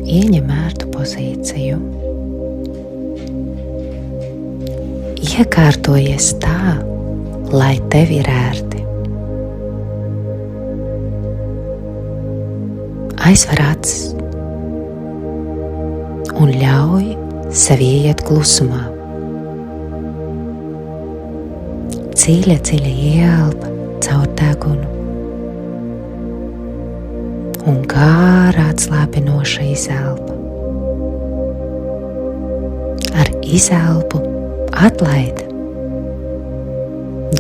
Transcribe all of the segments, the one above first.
ieņem ērtu pozīciju. Iekārtojies tā, lai tev ir ērti. Aizver acis un ļauj sev ieiet klusumā. Dziļi ieelpa caur degunu un gārā atslāpinoša izelpa. Ar izelpu atlaid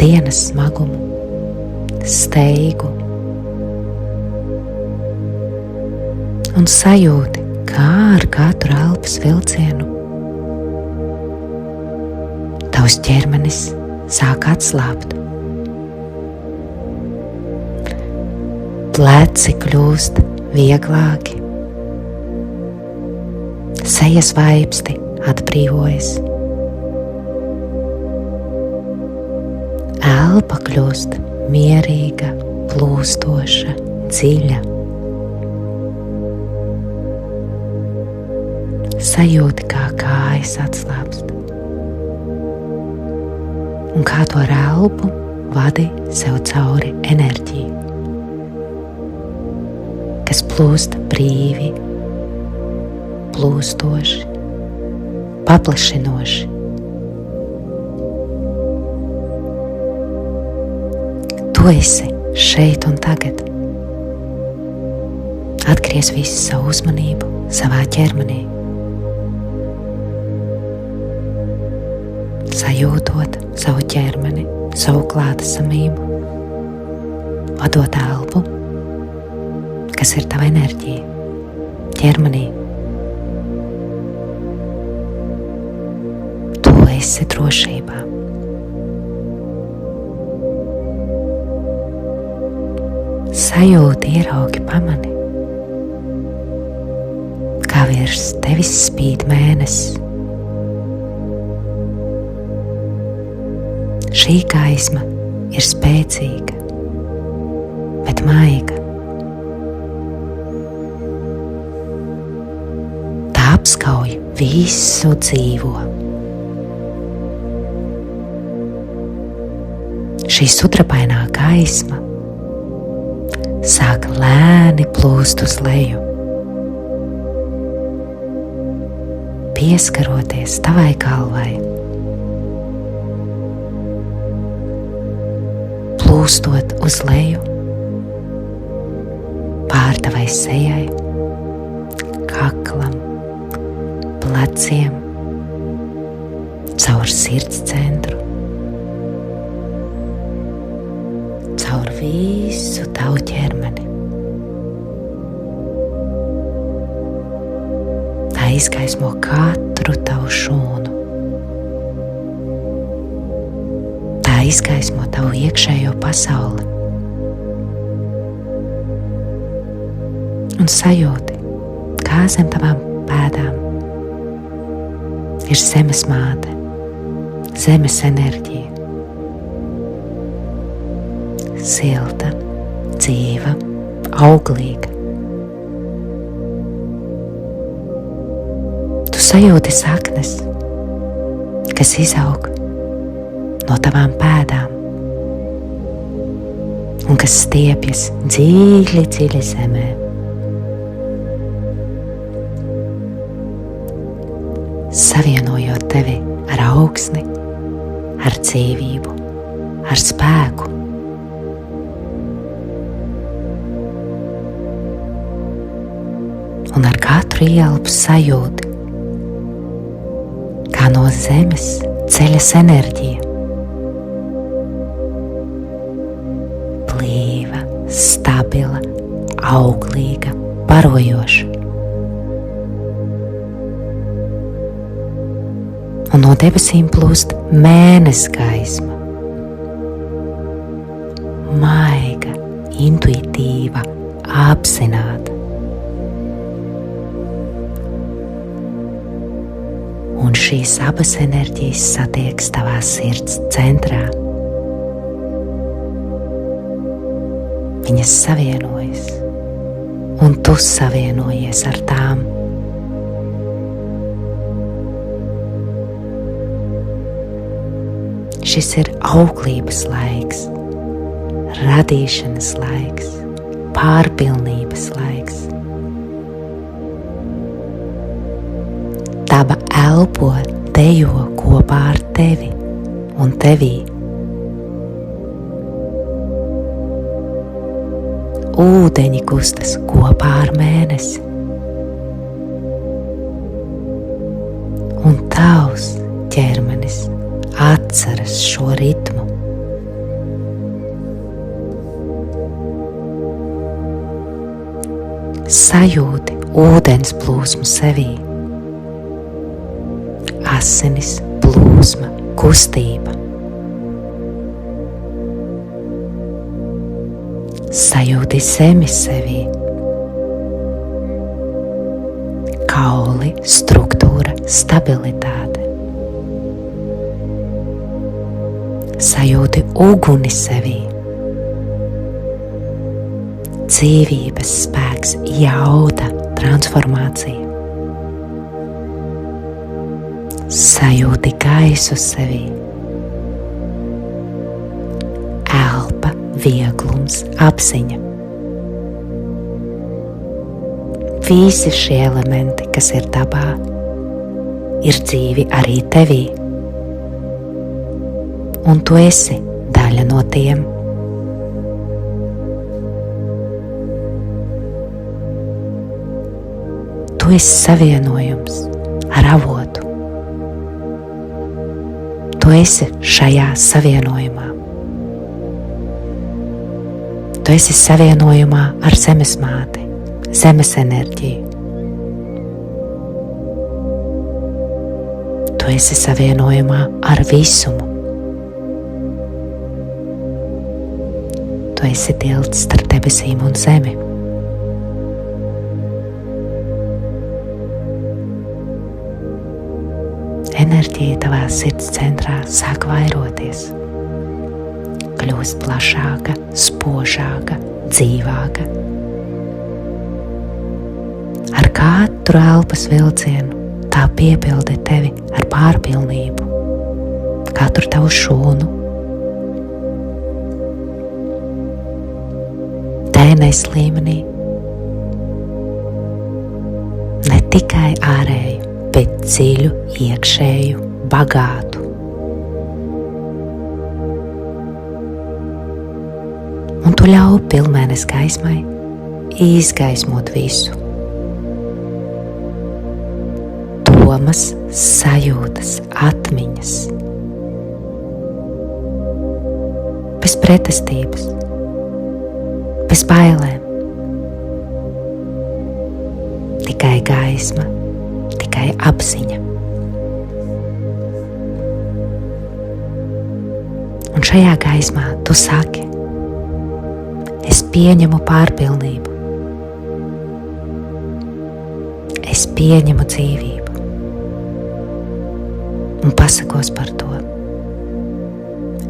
dienas smagumu, steigu un sajūti, kā ar katru elpas vilcienu tavs ķermenis sāk atslābt. Pleci kļūst vieglāki, sejas vaipsti atbrīvojas, elpa kļūst mierīga, plūstoša, dziļa. Sajūti, kā kājas atslābst un kā to ar elpu vadi sev cauri enerģiju, kas plūst brīvi, plūstoši, paplašinoši. Tu esi šeit un tagad. Atgriez visu savu uzmanību savā ķermenī, sajūtot savu ķermeni, savu klātesamību, vadot elpu, kas ir tava enerģija ķermenī. Tu esi drošībā. Sajūti, ieraugi, pamani, kā virs tevis spīd mēnesis. Šī gaisma ir spēcīga, bet maiga. Tā apskauj visu dzīvo. Šī sudrabainā gaisma sāk lēni plūst uz leju, pieskaroties tavai galvai, plūstot uz leju, pār tavai sejai, kaklam, pleciem, caur sirds centru, caur visu tavu ķermeni. Tā izgaismo katru tavu šūnu. Tā izgaismo tavu iekšējo pasauli. Un sajūti, kā zem tavām pēdām ir zemes māte, zemes enerģija. Silta, dzīva, auglīga. Tu sajūti saknes, kas izaug no tavām pēdām un kas stiepjas dziļi, dziļi zemē. Savienojot tevi ar augsni, ar dzīvību, ar spēku. Un ar katru ielpu sajūti, kā no zemes ceļas enerģija. Blīva, stabila, auglīga, barojoša. Un no debesīm plūst mēness gaisma. Maiga, intuitīva, apzināta. Un šīs abas enerģijas satiekas tavā sirds centrā. Viņas savienojas, un tu savienojies ar tām Šis ir auglības laiks, radīšanas laiks, pārpilnības laiks. Daba elpo, dejo kopā ar tevi un tevī. Ūdeņi kustas kopā ar mēnesi. Un tavs ķermenis atceras šo ritmu. Sajūti ūdens plūsmu sevī. Asinis, plūsma, kustība. Sajūti zemi sevī. Kauli, struktūra, stabilitāte. Sajūti uguni sevī. Dzīvības spēks, jauda, transformācija. Sajūti gaisu sevī. Elpa, vieglums, apziņa. Visi šie elementi, kas ir dabā, ir dzīvi arī tevī. Un tu esi daļa no tiem. Tu esi savienojums ar avotu. Tu esi šajā savienojumā. Tu esi savienojumā ar zemes māti, zemes enerģiju. Tu esi savienojumā ar visumu. Tu esi tilts starp debesīm un zemi. Enerģija tavā sirds centrā sāk vairoties, kļūst plašāka, spožāka, dzīvāka. Ar katru elpas vilcienu tā piepilda tevi ar pārpilnību, katru tavu šūnu, DNS līmenī, ne tikai ārēju, bet dziļu, iekšēju, bagātu. Un tu ļauj pilnvērnes gaismai izgaismot visu. Domas, sajūtas, atmiņas. Bez pretestības, bez bailēm. Tikai gaisma, tikai apziņa. Un šajā gaismā tu saki: es pieņemu pārpilnību. Es pieņemu dzīvību. Un pasakos par to.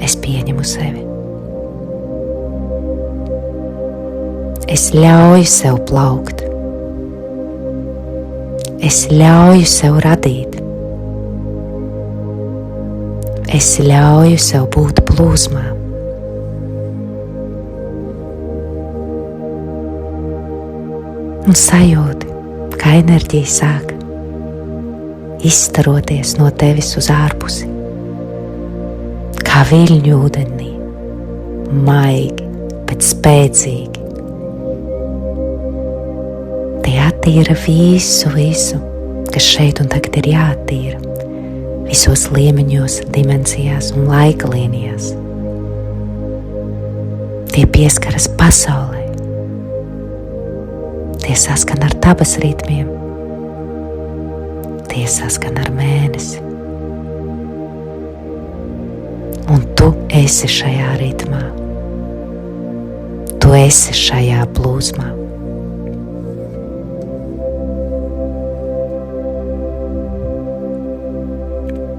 Es pieņemu sevi. Es ļauju sev plaukt. Es ļauju sev radīt. Es ļauju sev būt plūsmā. Un sajūti, kā enerģija sāk izstaroties no tevis uz ārpusi, kā viļņu ūdenī, maigi, bet spēcīgi. Tie attīra visu, kas šeit un tagad ir jāattīra, visos līmeņos, dimensijās un laika līnijās. Tie pieskaras pasaulē. Tie saskan ar dabas ritmiem. Tie saskan ar mēnesi. Un tu esi šajā ritmā. Tu esi šajā plūsmā.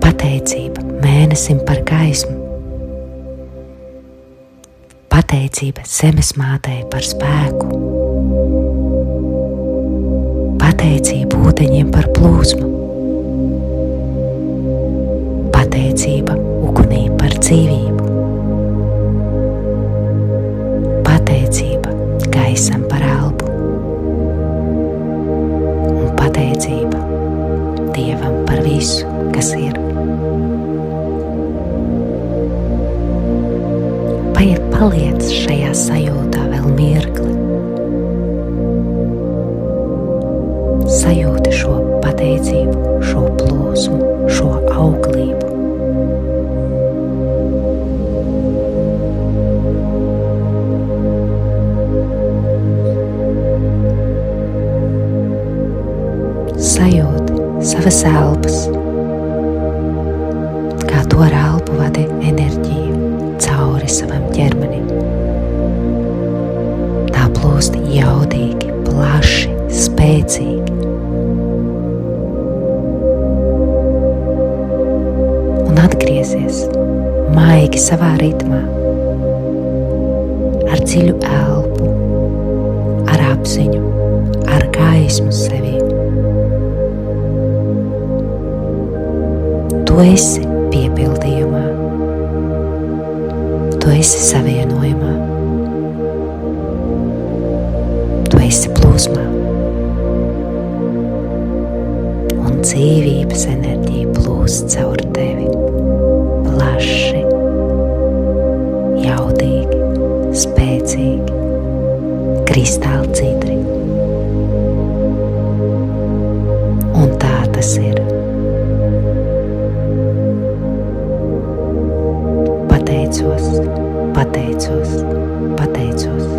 Pateicība mēnesim par gaismu. Pateicība zemes mātei par spēku. Pateicība ūdeņiem par plūsmu. Pateicība ugunī par dzīvību. paliec šajā sajūtā vēl mirkli. Sajūti šo pateicību, šo plūsmu, šo auglību. Sajūti savas elpas, kā to ar elpu vadi enerģiju cauri savam ķermenim. Tā plūst jaudīgi, plaši, spēcīgi. Un atgriezies maigi savā ritmā, ar dziļu elpu, ar apziņu, ar gaismu sevī. Tu esi piepildījumā, tu esi savienojumā, tu esi plūsmā, un dzīvības enerģija plūst caur tevi plaši, jaudīgi, spēcīgi, kristāli dzidri. Un tā tas ir. Pateicos, pateicos, pateicos.